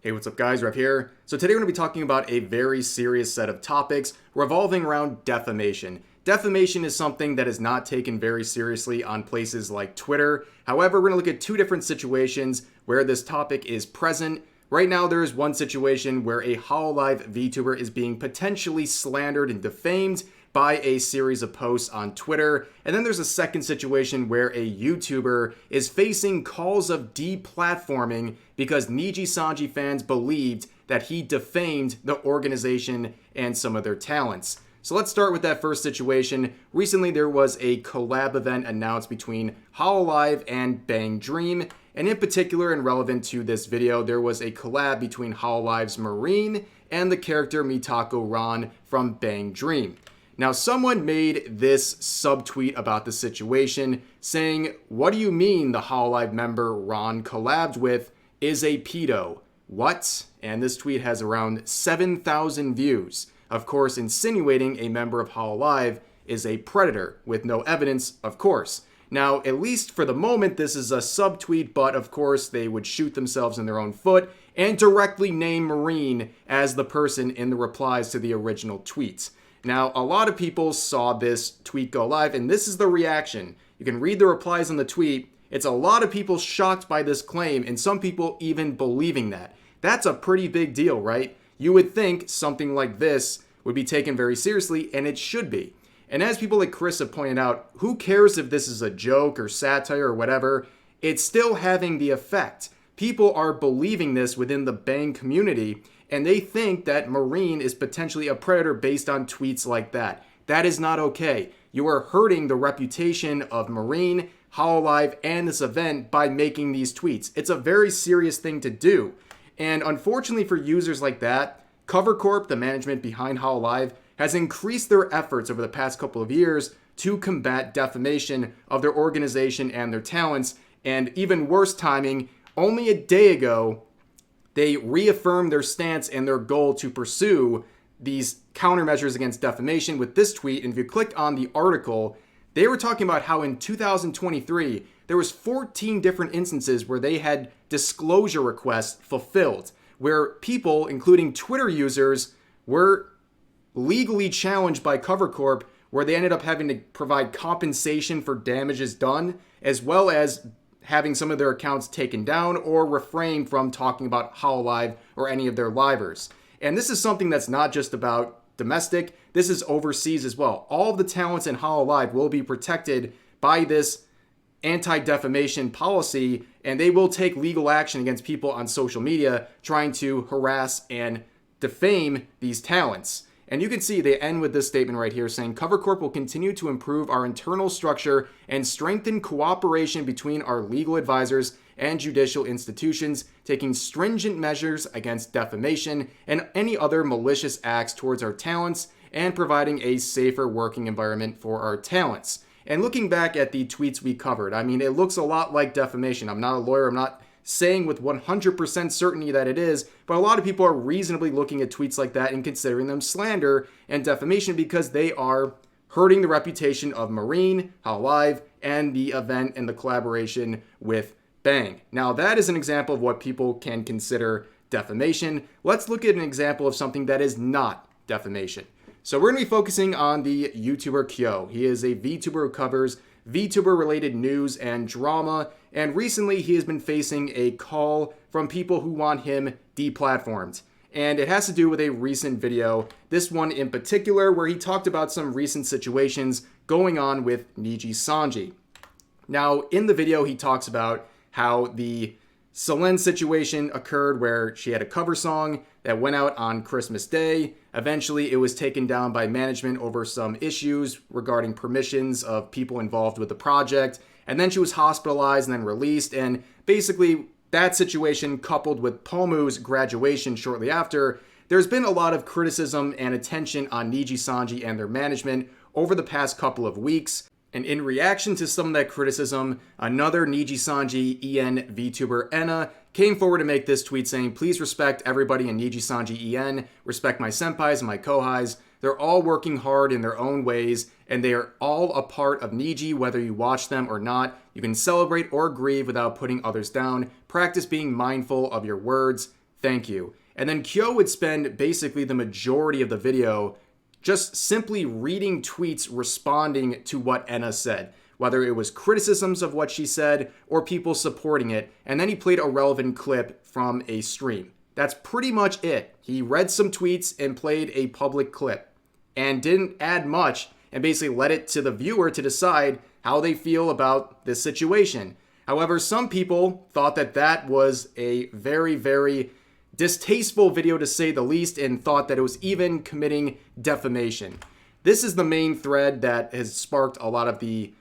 Hey, what's up guys, Rev here. So today we're going to be talking about a very serious set of topics revolving around defamation. Defamation is something that is not taken very seriously on places like Twitter. However, we're going to look at two different situations where this topic is present. Right now, there is one situation where a Hololive VTuber is being potentially slandered and defamed by a series of posts on Twitter. And then there's a second situation where a YouTuber is facing calls of deplatforming because Nijisanji fans believed that he defamed the organization and some of their talents. So let's start with that first situation. Recently, there was a collab event announced between Hololive and Bang Dream. And in particular, and relevant to this video, there was a collab between Hololive's Marine and the character Mitako Ran from Bang Dream. Now, someone made this subtweet about the situation saying, "What do you mean the Hololive member Ron collabed with is a pedo? What?" And this tweet has around 7,000 views. Of course, insinuating a member of Hololive is a predator with no evidence, of course. Now, at least for the moment, this is a subtweet, but of course, they would shoot themselves in their own foot and directly name Marine as the person in the replies to the original tweets. Now, a lot of people saw this tweet go live, and this is the reaction. You can read the replies on the tweet. It's a lot of people shocked by this claim, and some people even believing that. That's a pretty big deal, right? You would think something like this would be taken very seriously, and it should be. And as people like Chris have pointed out, who cares if this is a joke or satire or whatever? It's still having the effect. People are believing this within the Bang community, and they think that Marine is potentially a predator based on tweets like that. That is not okay. You are hurting the reputation of Marine, Hololive, and this event by making these tweets. It's a very serious thing to do. And unfortunately for users like that, Cover Corp, the management behind Hololive, has increased their efforts over the past couple of years to combat defamation of their organization and their talents. And even worse timing, only a day ago, they reaffirmed their stance and their goal to pursue these countermeasures against defamation with this tweet. And if you clicked on the article, they were talking about how in 2023, there was 14 different instances where they had disclosure requests fulfilled, where people, including Twitter users, were legally challenged by Cover Corp, where they ended up having to provide compensation for damages done, as well as having some of their accounts taken down or refrain from talking about Hololive or any of their livers. And this is something that's not just about domestic, this is overseas as well. All of the talents in Hololive will be protected by this anti-defamation policy, and they will take legal action against people on social media trying to harass and defame these talents. And you can see they end with this statement right here saying, "Cover Corp will continue to improve our internal structure and strengthen cooperation between our legal advisors and judicial institutions, taking stringent measures against defamation and any other malicious acts towards our talents, and providing a safer working environment for our talents." And looking back at the tweets we covered, I mean, it looks a lot like defamation. I'm not a lawyer. I'm not saying with 100% certainty that it is, but a lot of people are reasonably looking at tweets like that and considering them slander and defamation because they are hurting the reputation of Marine, Hololive, and the event and the collaboration with Bang. Now, that is an example of what people can consider defamation. Let's look at an example of something that is not defamation. So we're going to be focusing on the YouTuber Kyo. He is a VTuber who covers VTuber-related news and drama, and recently he has been facing a call from people who want him deplatformed. And it has to do with a recent video, this one in particular, where he talked about some recent situations going on with Nijisanji. Now, in the video, he talks about how the Selene situation occurred where she had a cover song that went out on Christmas Day. Eventually, it was taken down by management over some issues regarding permissions of people involved with the project. And then she was hospitalized and then released. And basically, that situation coupled with Pomu's graduation shortly after, there's been a lot of criticism and attention on Nijisanji and their management over the past couple of weeks. And in reaction to some of that criticism, another Nijisanji EN VTuber, Enna, came forward to make this tweet saying, "Please respect everybody in Nijisanji EN, respect my senpais and my kohais. They're all working hard in their own ways, and they are all a part of Niji, whether you watch them or not. You can celebrate or grieve without putting others down. Practice being mindful of your words. Thank you. And then Kyo would spend basically the majority of the video just simply reading tweets responding to what Enna said, whether it was criticisms of what she said or people supporting it, and then he played a relevant clip from a stream. That's pretty much it. He read some tweets and played a public clip and didn't add much and basically let it to the viewer to decide how they feel about this situation. However, some people thought that that was a very, very distasteful video to say the least and thought that it was even committing defamation. This is the main thread that has sparked a lot of the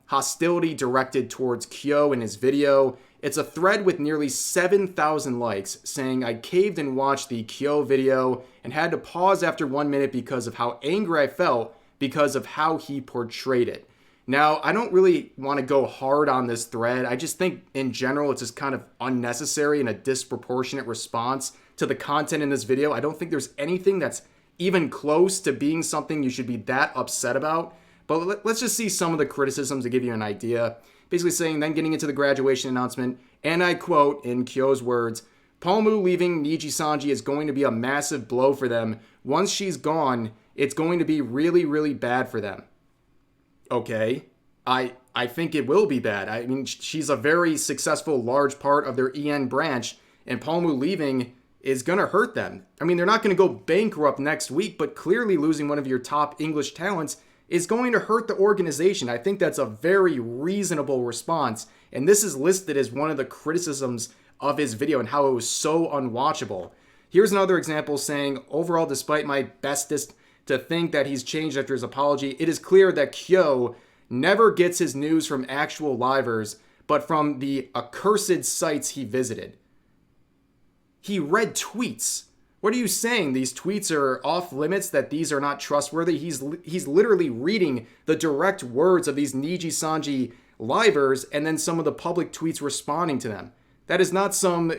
hostility directed towards Kyo in his video. It's a thread with nearly 7,000 likes saying, "I caved and watched the Kyo video and had to pause after 1 minute because of how angry I felt because of how he portrayed it." Now, I don't really want to go hard on this thread. I just think in general it's just kind of unnecessary and a disproportionate response to the content in this video. I don't think there's anything that's even close to being something you should be that upset about. But let's just see some of the criticisms to give you an idea. Basically saying, then getting into the graduation announcement, and I quote in Kyo's words, "Palmu leaving Nijisanji is going to be a massive blow for them. Once she's gone, it's going to be really, really bad for them." Okay, I think it will be bad. I mean, she's a very successful, large part of their EN branch, and Palmu leaving is going to hurt them. I mean, they're not going to go bankrupt next week, but clearly losing one of your top English talents is going to hurt the organization. I think that's a very reasonable response, and this is listed as one of the criticisms of his video and how it was so unwatchable. Here's another example saying, "Overall, despite my bestest to think that he's changed after his apology, it is clear that Kyo never gets his news from actual livers, but from the accursed sites he visited." He read tweets. What are you saying? These tweets are off limits, that these are not trustworthy? He's literally reading the direct words of these Nijisanji livers and then some of the public tweets responding to them. That is not some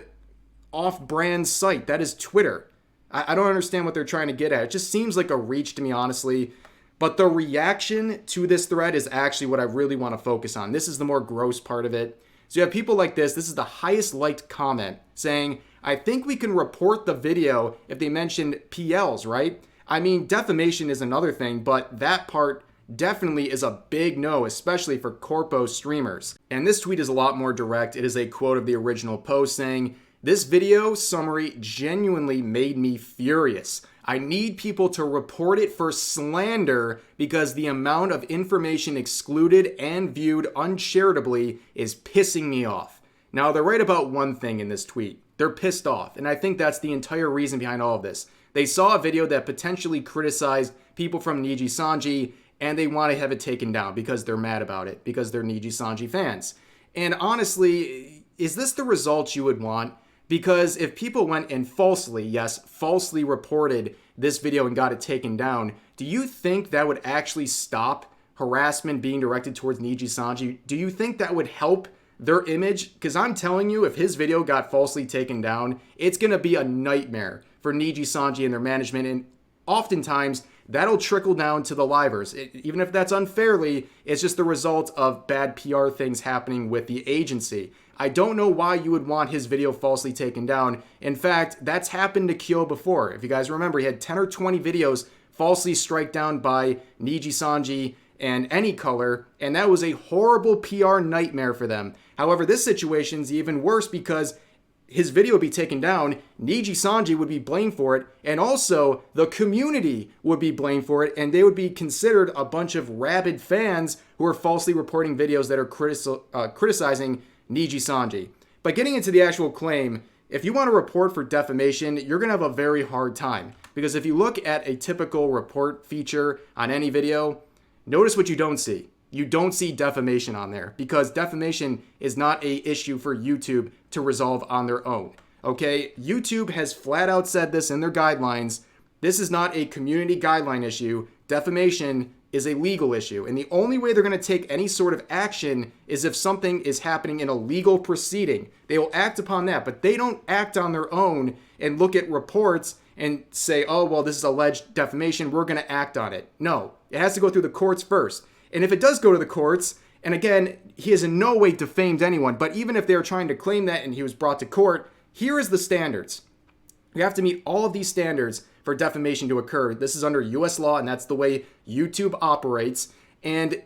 off-brand site. That is Twitter. I don't understand what they're trying to get at. It just seems like a reach to me, honestly. But the reaction to this thread is actually what I really want to focus on. This is the more gross part of it. So you have people like this. This is the highest liked comment saying, "I think we can report the video if they mentioned PLs, right? I mean, defamation is another thing, but that part definitely is a big no, especially for corpo streamers." And this tweet is a lot more direct. It is a quote of the original post saying, "This video summary genuinely made me furious. I need people to report it for slander because the amount of information excluded and viewed uncharitably is pissing me off." Now, they're right about one thing in this tweet. They're pissed off, and I think that's the entire reason behind all of this. They saw a video that potentially criticized people from Nijisanji, and they want to have it taken down because they're mad about it, because they're Nijisanji fans. And honestly, is this the result you would want? Because if people went and falsely reported this video and got it taken down, do you think that would actually stop harassment being directed towards Nijisanji? Do you think that would help their image? Because I'm telling you, if his video got falsely taken down, it's going to be a nightmare for Nijisanji and their management. And oftentimes, that'll trickle down to the livers. Even if that's unfairly, it's just the result of bad PR things happening with the agency. I don't know why you would want his video falsely taken down. In fact, that's happened to Kyo before. If you guys remember, he had 10 or 20 videos falsely strike down by Nijisanji and Any Color, and that was a horrible PR nightmare for them. However, this situation is even worse because his video would be taken down, Nijisanji would be blamed for it, and also the community would be blamed for it, and they would be considered a bunch of rabid fans who are falsely reporting videos that are criticizing Nijisanji. But getting into the actual claim, if you want to report for defamation, you're going to have a very hard time. Because if you look at a typical report feature on any video, notice what you don't see. You don't see defamation on there because defamation is not an issue for YouTube to resolve on their own. Okay, YouTube has flat out said this in their guidelines. This is not a community guideline issue. Defamation is a legal issue. And the only way they're going to take any sort of action is if something is happening in a legal proceeding. They will act upon that, but they don't act on their own and look at reports and say, oh, well, this is alleged defamation, we're going to act on it. No, it has to go through the courts first. And if it does go to the courts, and again, he has in no way defamed anyone, but even if they're trying to claim that and he was brought to court, here is the standards. You have to meet all of these standards for defamation to occur. This is under US law, and that's the way YouTube operates. And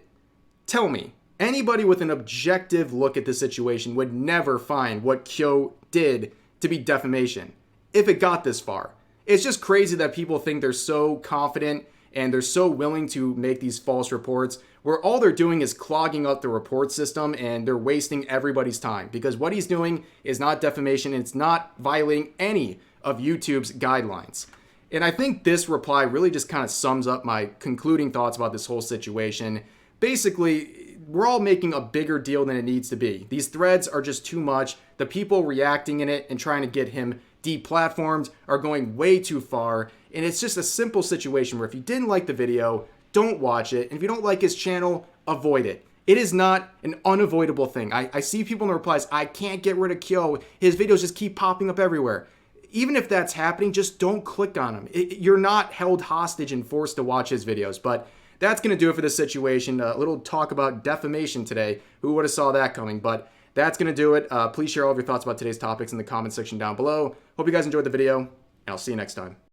tell me, anybody with an objective look at this situation would never find what Kyo did to be defamation if it got this far. It's just crazy that people think they're so confident and they're so willing to make these false reports where all they're doing is clogging up the report system and they're wasting everybody's time, because what he's doing is not defamation and it's not violating any of YouTube's guidelines. And I think this reply really just kind of sums up my concluding thoughts about this whole situation. Basically, we're all making a bigger deal than it needs to be. These threads are just too much. The people reacting in it and trying to get him deplatformed are going way too far. And it's just a simple situation where if you didn't like the video, don't watch it. And if you don't like his channel, avoid it. It is not an unavoidable thing. I see people in the replies, I can't get rid of Kyo. His videos just keep popping up everywhere. Even if that's happening, just don't click on him. You're not held hostage and forced to watch his videos. But that's going to do it for this situation. A little talk about defamation today. Who would have saw that coming? But that's going to do it. Please share all of your thoughts about today's topics in the comment section down below. Hope you guys enjoyed the video, and I'll see you next time.